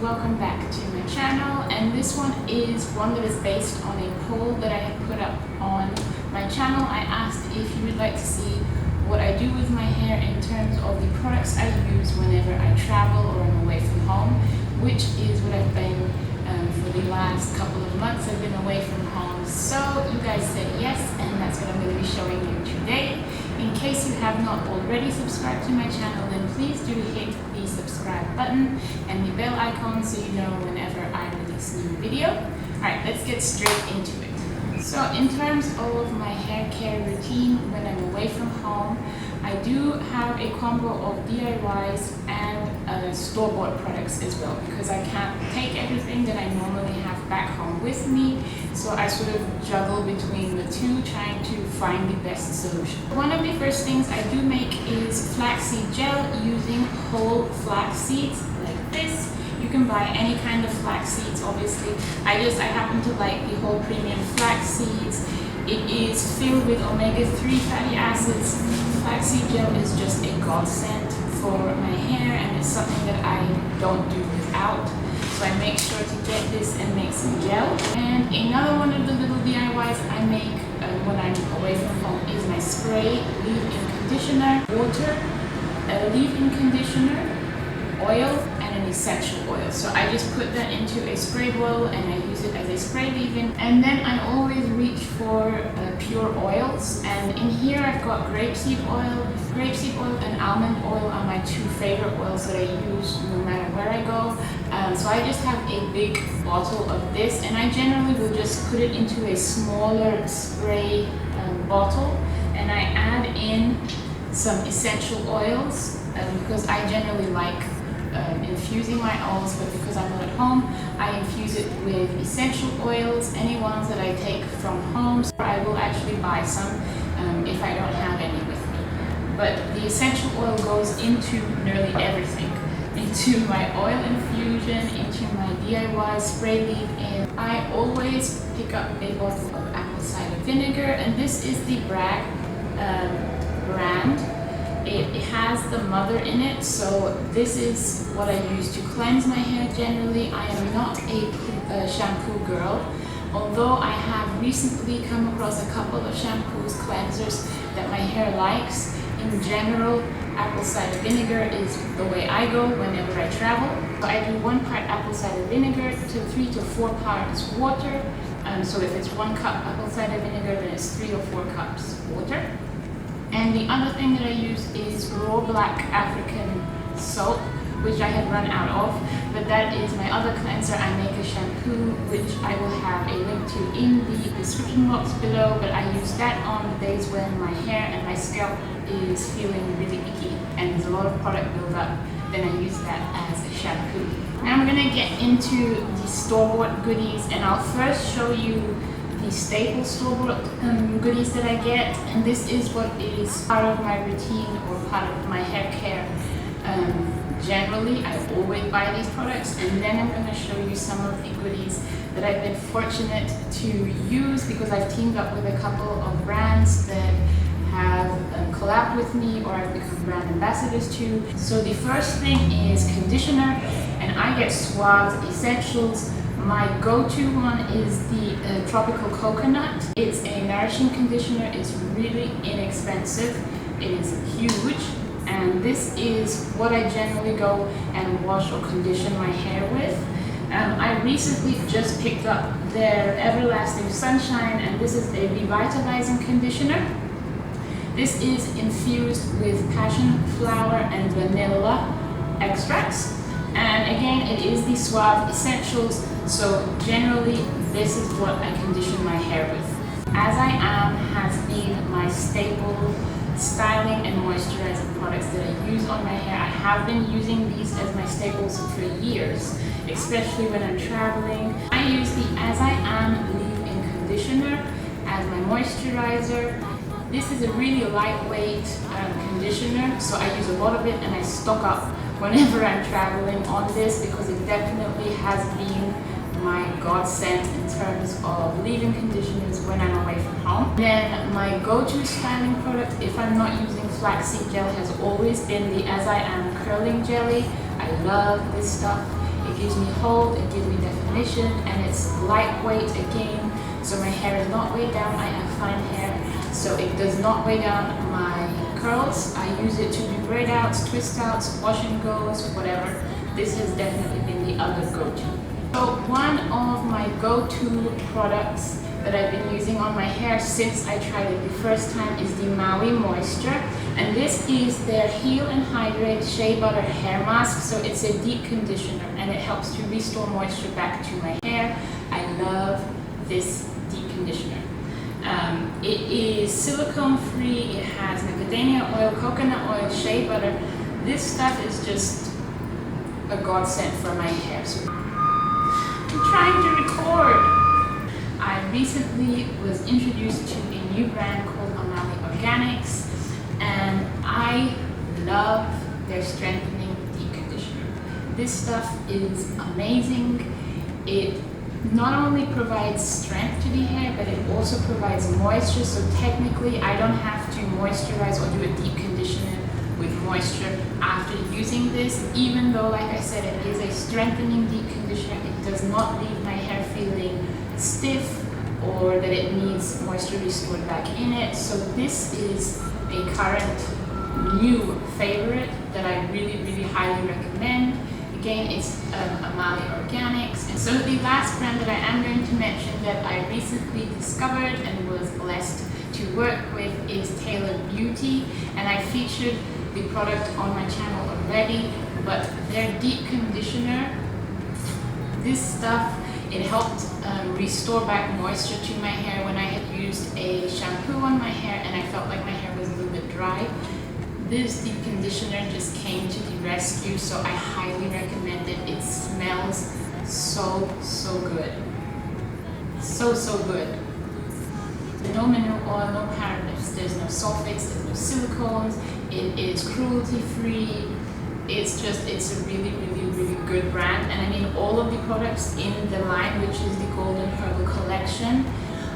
welcome back to my channel, and this one is one that is based on a poll that I had put up on my channel. I asked if you would like to see what I do with my hair in terms of the products I use whenever I travel or I'm away from home, which is what I've been for the last couple of months. I've been away from home, so you guys said yes, and that's what I'm going to be showing you today. In case you have not already subscribed to my channel, then please do hit the subscribe button and the bell icon so you know whenever I release a new video. Alright, let's get straight into it. So in terms of my hair care routine when I'm away from home, I do have a combo of DIYs and store-bought products as well, because I can't take everything that I normally have back home with me, so I sort of juggle between the two, trying to find the best solution. One of the first things I do make is flaxseed gel using whole flax seeds like this. You can buy any kind of flax seeds, obviously. I happen to like the whole premium flax seeds. It is filled with omega-3 fatty acids. Flaxseed gel is just a godsend for my hair, and it's something that I don't do without. So I make sure to get this and make some gel. And another one of the little DIYs I make when I'm away from home is my spray leave-in conditioner, water, a leave-in conditioner, oil, and an essential oil. So I just put that into a spray bowl and I use it as a spray leave-in. And then I always reach for pure oils. And in here I've got grapeseed oil. Grapeseed oil and almond oil are my two favorite oils that I use no matter where I go. So I just have a big bottle of this, and I generally will just put it into a smaller spray bottle, and I add in some essential oils because I generally like infusing my oils, but because I'm not at home, I infuse it with essential oils, any ones that I take from home. So I will actually buy some if I don't have any with me. But the essential oil goes into nearly everything. Into my oil infusion, into my DIY spray leave-in. I always pick up a bottle of apple cider vinegar, and this is the Bragg brand. It has the mother in it, so this is what I use to cleanse my hair generally. I am not a shampoo girl, although I have recently come across a couple of shampoos, cleansers that my hair likes. In general, apple cider vinegar is the way I go whenever I travel. So I do 1 part apple cider vinegar to 3 to 4 parts water. So if it's 1 cup apple cider vinegar, then it's 3 or 4 cups water. And the other thing that I use is raw black African soap, which I have run out of, but that is my other cleanser. I make a shampoo, which I will have a link to in the description box below, but I use that on the days when my hair and my scalp is feeling really icky and there's a lot of product buildup. Then I use that as a shampoo. Now I'm gonna get into the store-bought goodies, and I'll first show you the staple store-bought goodies that I get, and this is what is part of my routine or part of my hair care. Generally, I always buy these products, and then I'm going to show you some of the goodies that I've been fortunate to use because I've teamed up with a couple of brands that have collabed with me or I've become brand ambassadors to. So the first thing is conditioner, and I get Suave Essentials. My go-to one is the Tropical Coconut. It's a nourishing conditioner. It's really inexpensive. It is huge. And this is what I generally go and wash or condition my hair with. I recently just picked up their Everlasting Sunshine, and this is a revitalizing conditioner. This is infused with passion flower and vanilla extracts. And again, it is the Suave Essentials, so generally this is what I condition my hair with. As I Am has been my staple styling and moisturizing products that I use on my hair. I have been using these as my staples for years, especially when I'm traveling. I use the As I Am leave-in conditioner as my moisturizer. This is a really lightweight conditioner, so I use a lot of it and I stock up whenever I'm traveling on this because it definitely has been my godsend in terms of leave-in conditioners when I'm away from home. Then my go-to styling product, if I'm not using flaxseed gel, has always been the As I Am curling jelly. I love this stuff. It gives me hold, it gives me definition, and it's lightweight again, so my hair is not weighed down. I have fine hair, so it does not weigh down my curls. I use it to do braid outs, twist outs, wash and goes, whatever. This has definitely been the other go-to. So one of my go-to products that I've been using on my hair since I tried it the first time is the Maui Moisture, and this is their Heal and Hydrate Shea Butter Hair Mask. So it's a deep conditioner and it helps to restore moisture back to my hair. I love this deep conditioner. It is silicone free, it has macadamia oil, coconut oil, shea butter. This stuff is just a godsend for my hair. So I'm trying to record. I recently was introduced to a new brand called Organics, and I love their strengthening deep conditioner. This stuff is amazing. It not only provides strength to the hair, but it also provides moisture. So technically I don't have to moisturize or do a deep conditioner with moisture after using this, even though, like I said, it is a strengthening deep conditioner. It does not leave my hair feeling stiff or that it needs moisture restored back in it. So this is a current new favorite that I really highly recommend. Again, it's Amali Organics. And so the last brand that I am going to mention that I recently discovered and was blessed to work with is Taylor Beauty, and I featured the product on my channel already, but their deep conditioner, this stuff, it helped restore back moisture to my hair when I had used a shampoo on my hair and I felt like my hair was a little bit dry. This deep conditioner just came to the rescue, so I highly recommend it. It smells so good. So good. No mineral oil, no parabens, there's no sulfates, there's no silicones, it is cruelty free. It's a really good brand, and I mean all of the products in the line, which is the Golden Herbal Collection,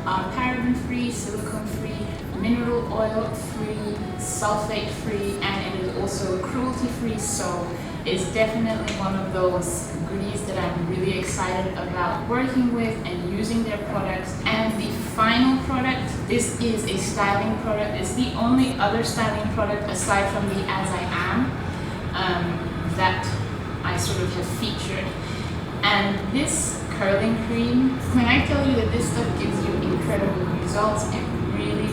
are paraben free, silicone free, mineral oil free, sulfate free, and it is also cruelty free. So it's definitely one of those goodies that I'm really excited about working with and using their products. And the final product, this is a styling product. It's the only other styling product aside from the As I Am that I sort of have featured. And this curling cream, when I tell you that this stuff gives you incredible results, it really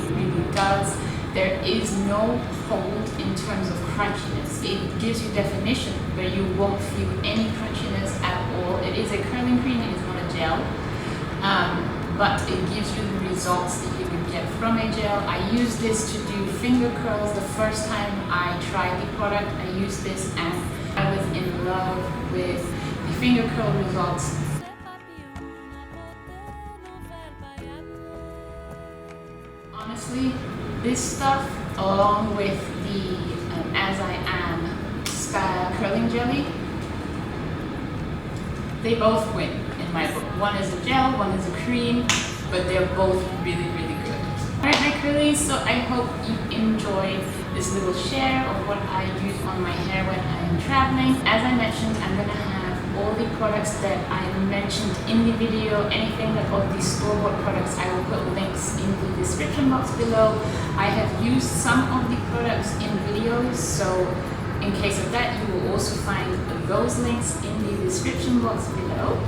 does. There is no hold in terms of crunchiness. It gives you definition, but you won't feel any crunchiness at all. It is a curling cream, it is not a gel, but it gives you the results that you would get from a gel. I used this to do finger curls the first time I tried the product. I used this and I was in love with the finger curl results. Honestly, this stuff, along with the As I Am style curling jelly, they both win in my book. One is a gel, one is a cream, but they're both really good. Alright, my curlies, so I hope you enjoyed this little share of what I use on my hair when I am traveling. As I mentioned, I'm going to have all the products that I mentioned in the video, anything that of the store-bought products, I will put links in the description box below. I have used some of the products in videos, so in case of that, you will also find those links in the description box below.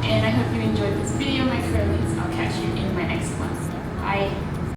And I hope you enjoyed this video, my curlies.